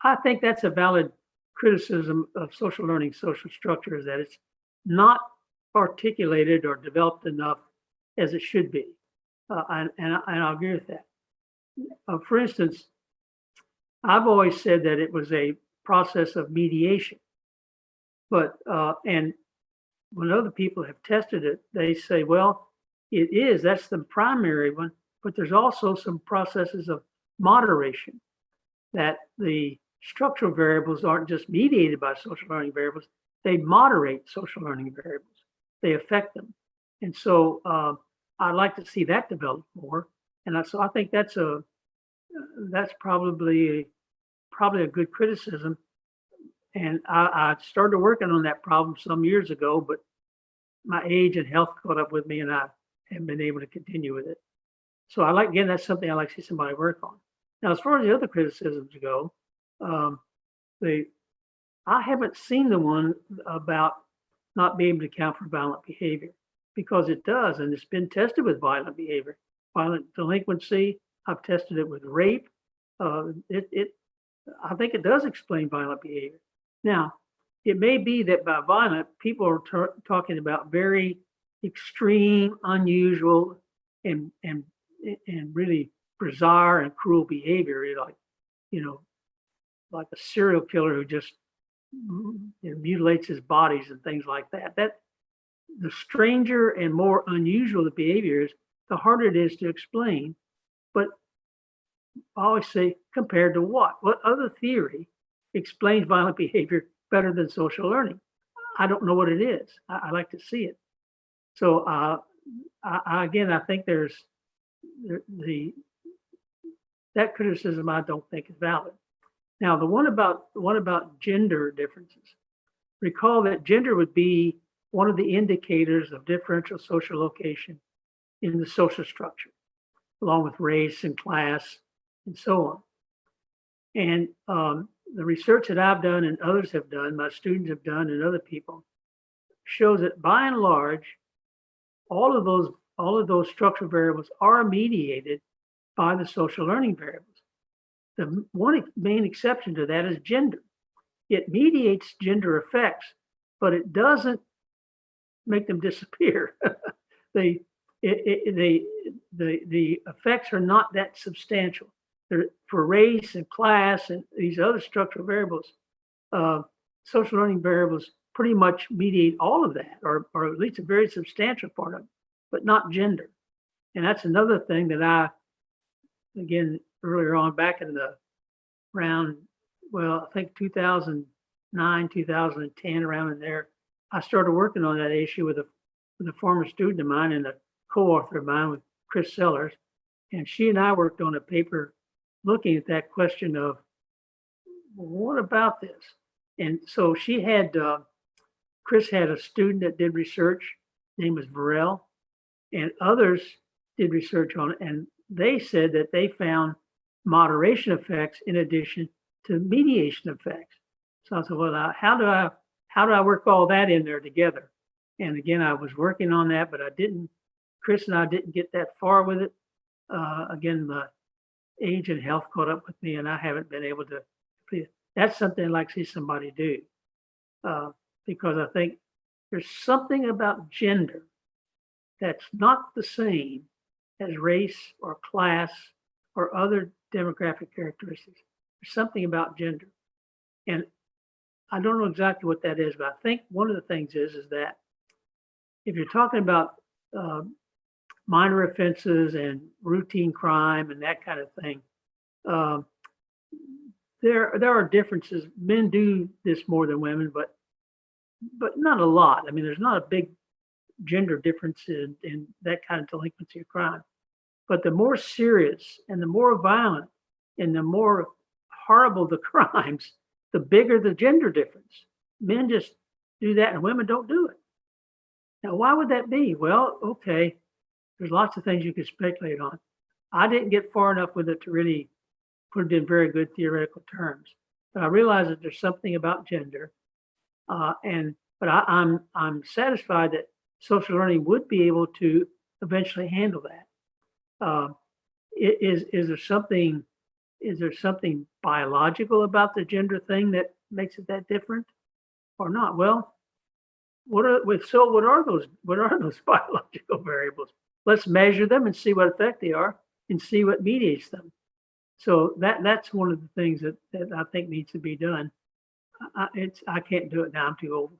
I think that's a valid criticism of social learning, social structure, is that it's not articulated or developed enough as it should be. And I'll agree with that. For instance, I've always said that it was a process of mediation, but and when other people have tested it, they say, well, it is. That's the primary one, but there's also some processes of moderation, that the structural variables aren't just mediated by social learning variables, they moderate social learning variables, they affect them. And so I'd like to see that develop more. So I think that's probably a good criticism. And I started working on that problem some years ago, but my age and health caught up with me, and I haven't been able to continue with it. So again, that's something I like to see somebody work on. Now, as far as the other criticisms go, I haven't seen the one about not being able to account for violent behavior, because it does, and it's been tested with violent behavior, violent delinquency. I've tested it with rape. I think it does explain violent behavior. Now, it may be that by violent, people are talking about very extreme, unusual, and really bizarre and cruel behavior, like a serial killer who just mutilates his bodies and things like that. That the stranger and more unusual the behavior is, the harder it is to explain. But I always say, compared to what? What other theory explains violent behavior better than social learning? I don't know what it is. I like to see it. So again, I think there's that criticism I don't think is valid. Now, the one about gender differences. Recall that gender would be one of the indicators of differential social location in the social structure, along with race and class and so on. And the research that I've done and others have done, my students have done, and other people, shows that by and large, all of those structural variables are mediated by the social learning variables. The one main exception to that is gender. It mediates gender effects, but it doesn't make them disappear. The effects are not that substantial. For race and class and these other structural variables, social learning variables pretty much mediate all of that, or at least a very substantial part of it, but not gender. And that's another thing that again, earlier on, back in I think 2009, 2010, around in there, I started working on that issue with a former student of mine and a co-author of mine, with Chris Sellers. And she and I worked on a paper looking at that question of, what about this? And so Chris had a student that did research, name was Varel, and others did research on it. And they said that they found moderation effects in addition to mediation effects. So I said, well, how do I work all that in there together? And again, I was working on that, but Chris and I didn't get that far with it. Again, the age and health caught up with me, and I haven't been able to. That's something I'd like to see somebody do, because I think there's something about gender that's not the same as race or class or other demographic characteristics. There's something about gender. And I don't know exactly what that is, but I think one of the things is that if you're talking about minor offenses and routine crime and that kind of thing, there are differences. Men do this more than women, but not a lot. I mean, there's not a big gender difference in that kind of delinquency or crime. But the more serious and the more violent and the more horrible the crimes, the bigger the gender difference. Men just do that and women don't do it. Now, why would that be? Well, okay, there's lots of things you could speculate on. I didn't get far enough with it to really put it in very good theoretical terms. But I realize that there's something about gender, but I'm satisfied that social learning would be able to eventually handle that. Is there something is there something biological about the gender thing that makes it that different or not? Well, what are those biological variables? Let's measure them and see what effect they are and see what mediates them. So that's one of the things that I think needs to be done. I can't do it now. I'm too old